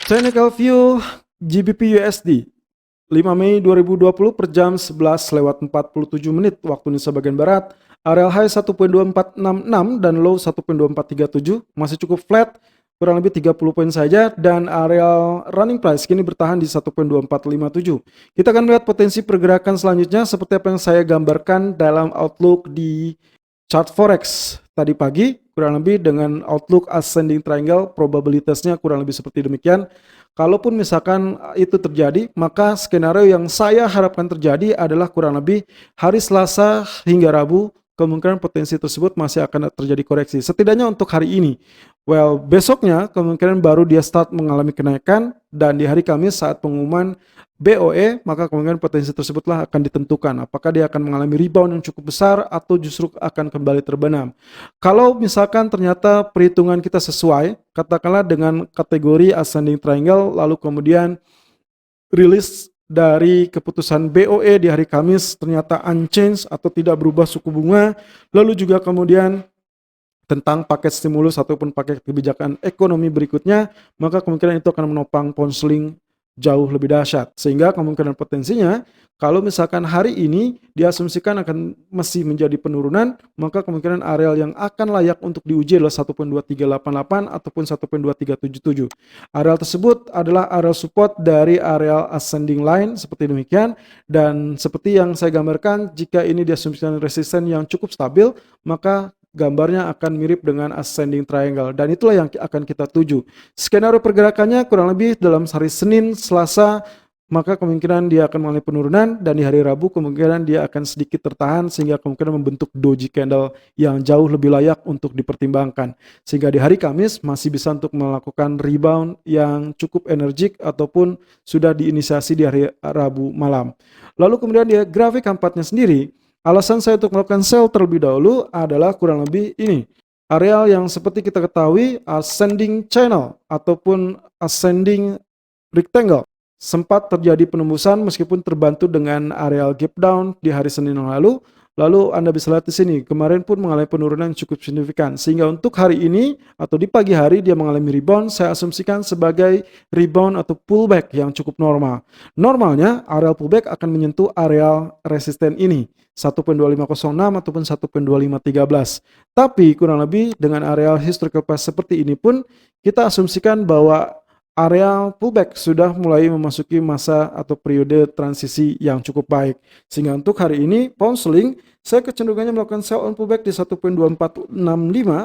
Technical view GBP USD 5 Mei 2020 per jam 11:47 waktu Indonesia bagian Barat. Area high 1.2466 dan low 1.2437 masih cukup flat, kurang lebih 30 poin saja, dan area running price kini bertahan di 1.2457. Kita akan melihat potensi pergerakan selanjutnya seperti apa yang saya gambarkan dalam outlook di chart forex tadi pagi, kurang lebih dengan outlook ascending triangle, probabilitasnya kurang lebih seperti demikian. Kalaupun misalkan itu terjadi, maka skenario yang saya harapkan terjadi adalah kurang lebih hari Selasa hingga Rabu, kemungkinan potensi tersebut masih akan terjadi koreksi. Setidaknya untuk hari ini. Well, besoknya kemungkinan baru dia start mengalami kenaikan, dan di hari Kamis saat pengumuman BOE, maka kemungkinan potensi tersebutlah akan ditentukan. Apakah dia akan mengalami rebound yang cukup besar atau justru akan kembali terbenam. Kalau misalkan ternyata perhitungan kita sesuai, katakanlah dengan kategori ascending triangle, lalu kemudian rilis dari keputusan BOE di hari Kamis ternyata unchanged atau tidak berubah suku bunga, lalu juga kemudian tentang paket stimulus ataupun paket kebijakan ekonomi berikutnya, maka kemungkinan itu akan menopang pound sterling jauh lebih dahsyat. Sehingga kemungkinan potensinya kalau misalkan hari ini diasumsikan akan masih menjadi penurunan, maka kemungkinan areal yang akan layak untuk diuji adalah 1.2388 ataupun 1.2377. Areal tersebut adalah areal support dari areal ascending line seperti demikian, dan seperti yang saya gambarkan, jika ini diasumsikan resisten yang cukup stabil, maka gambarnya akan mirip dengan ascending triangle, dan itulah yang akan kita tuju. Skenario pergerakannya kurang lebih dalam hari Senin, Selasa, maka kemungkinan dia akan mengalami penurunan, dan di hari Rabu kemungkinan dia akan sedikit tertahan sehingga kemungkinan membentuk doji candle yang jauh lebih layak untuk dipertimbangkan. Sehingga di hari Kamis masih bisa untuk melakukan rebound yang cukup energik ataupun sudah diinisiasi di hari Rabu malam. Lalu kemudian dia grafik keempatnya sendiri, alasan saya untuk melakukan sell terlebih dahulu adalah kurang lebih ini. Areal yang seperti kita ketahui ascending channel ataupun ascending rectangle sempat terjadi penembusan meskipun terbantu dengan areal gap down di hari Senin yang lalu. Lalu Anda bisa lihat di sini, kemarin pun mengalami penurunan yang cukup signifikan. Sehingga untuk hari ini atau di pagi hari dia mengalami rebound, saya asumsikan sebagai rebound atau pullback yang cukup normal. Normalnya areal pullback akan menyentuh areal resisten ini, 1.2506 ataupun 1.2513. Tapi kurang lebih dengan areal historical price seperti ini pun kita asumsikan bahwa area pullback sudah mulai memasuki masa atau periode transisi yang cukup baik. Sehingga untuk hari ini pound sterling saya kecenderungannya melakukan sell on pullback di 1.2465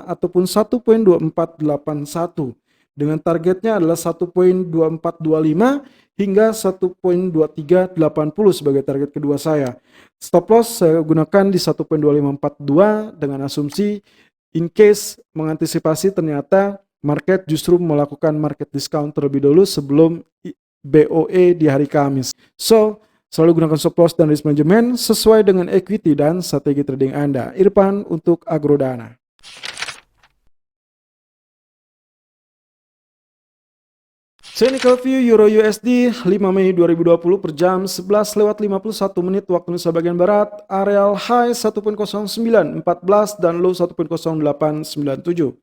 ataupun 1.2481 dengan targetnya adalah 1.2425 hingga 1.2380 sebagai target kedua saya. Stop loss saya gunakan di 1.2542 dengan asumsi in case mengantisipasi ternyata market justru melakukan market discount terlebih dahulu sebelum BOE di hari Kamis. So, selalu gunakan stop loss dan risk management sesuai dengan equity dan strategi trading Anda. Irfan untuk Agrodana. Technical view Euro USD 5 Mei 2020 per jam 11:51 waktu Indonesia bagian Barat. Areal high 1.0914 dan low 1.0897.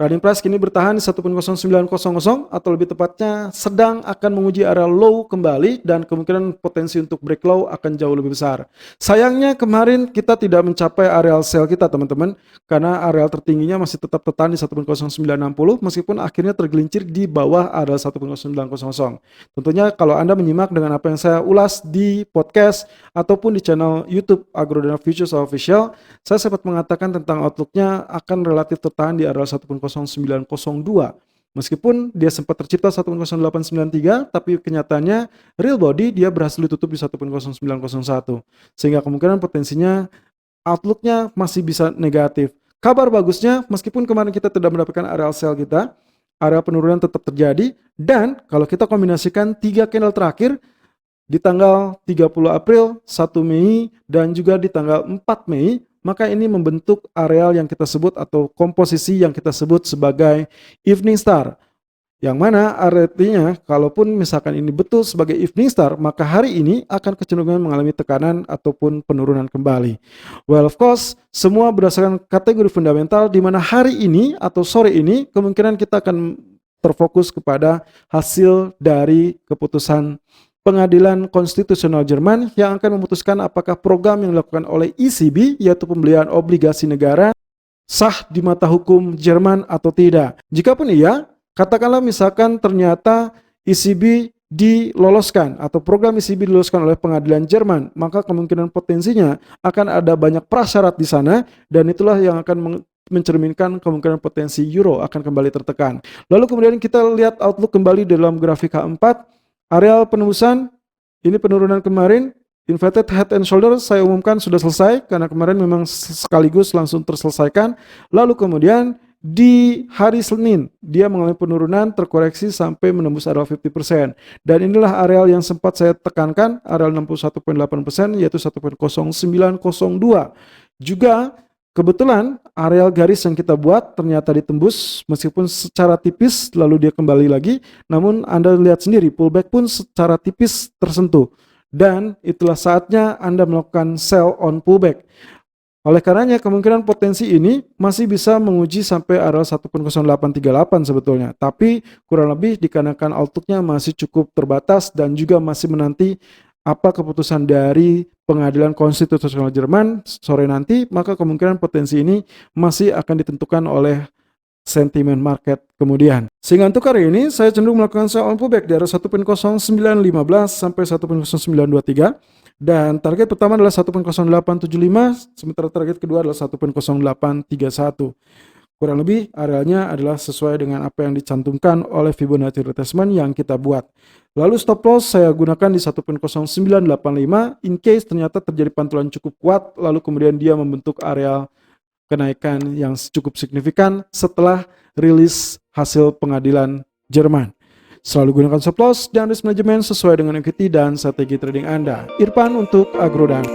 Running price kini bertahan di 1.0900 atau lebih tepatnya sedang akan menguji area low kembali, dan kemungkinan potensi untuk break low akan jauh lebih besar. Sayangnya kemarin kita tidak mencapai areal sell kita teman-teman, karena areal tertingginya masih tetap tertahan di 1.0960 meskipun akhirnya tergelincir di bawah area 1.0900. Tentunya kalau Anda menyimak dengan apa yang saya ulas di podcast ataupun di channel YouTube Agrodana Futures Official, saya sempat mengatakan tentang outlooknya akan relatif tertahan di area 1.0902. Meskipun dia sempat tercipta 1.0893, tapi kenyataannya real body dia berhasil ditutup di 1.0901. Sehingga kemungkinan potensinya outlooknya masih bisa negatif. Kabar bagusnya, meskipun kemarin kita tidak mendapatkan area sell kita, area penurunan tetap terjadi, dan kalau kita kombinasikan 3 candle terakhir di tanggal 30 April, 1 Mei, dan juga di tanggal 4 Mei, maka ini membentuk areal yang kita sebut atau komposisi yang kita sebut sebagai evening star. Yang mana artinya kalaupun misalkan ini betul sebagai evening star, maka hari ini akan kecenderungan mengalami tekanan ataupun penurunan kembali. Well, of course, semua berdasarkan kategori fundamental, di mana hari ini atau sore ini kemungkinan kita akan terfokus kepada hasil dari keputusan Pengadilan Konstitusional Jerman yang akan memutuskan apakah program yang dilakukan oleh ECB, yaitu pembelian obligasi negara, sah di mata hukum Jerman atau tidak. Jikapun iya, katakanlah misalkan ternyata ECB diloloskan atau program ECB diloloskan oleh pengadilan Jerman, maka kemungkinan potensinya akan ada banyak prasyarat di sana, dan itulah yang akan mencerminkan kemungkinan potensi euro akan kembali tertekan. Lalu kemudian kita lihat outlook kembali dalam grafik H4, areal penembusan, ini penurunan kemarin, inverted head and shoulder saya umumkan sudah selesai karena kemarin memang sekaligus langsung terselesaikan. Lalu kemudian di hari Senin dia mengalami penurunan terkoreksi sampai menembus areal 50%. Dan inilah areal yang sempat saya tekankan, areal 61.8% yaitu 1.0902. Juga kebetulan areal garis yang kita buat ternyata ditembus meskipun secara tipis lalu dia kembali lagi, namun Anda lihat sendiri pullback pun secara tipis tersentuh, dan itulah saatnya Anda melakukan sell on pullback. Oleh karenanya kemungkinan potensi ini masih bisa menguji sampai area 1.0838 sebetulnya, tapi kurang lebih dikarenakan outlooknya masih cukup terbatas dan juga masih menanti apa keputusan dari Pengadilan Konstitusional Jerman sore nanti, maka kemungkinan potensi ini masih akan ditentukan oleh sentimen market kemudian. Sehingga untuk hari ini saya cenderung melakukan sell on pullback di area 1.0915 sampai 1.0923, dan target pertama adalah 1.0875, sementara target kedua adalah 1.0831. Kurang lebih arealnya adalah sesuai dengan apa yang dicantumkan oleh Fibonacci retracement yang kita buat. Lalu stop loss saya gunakan di 1.0985 in case ternyata terjadi pantulan cukup kuat lalu kemudian dia membentuk areal kenaikan yang cukup signifikan setelah rilis hasil pengadilan Jerman. Selalu gunakan stop loss dan risk management sesuai dengan equity dan strategi trading Anda. Irfan untuk Agrodan.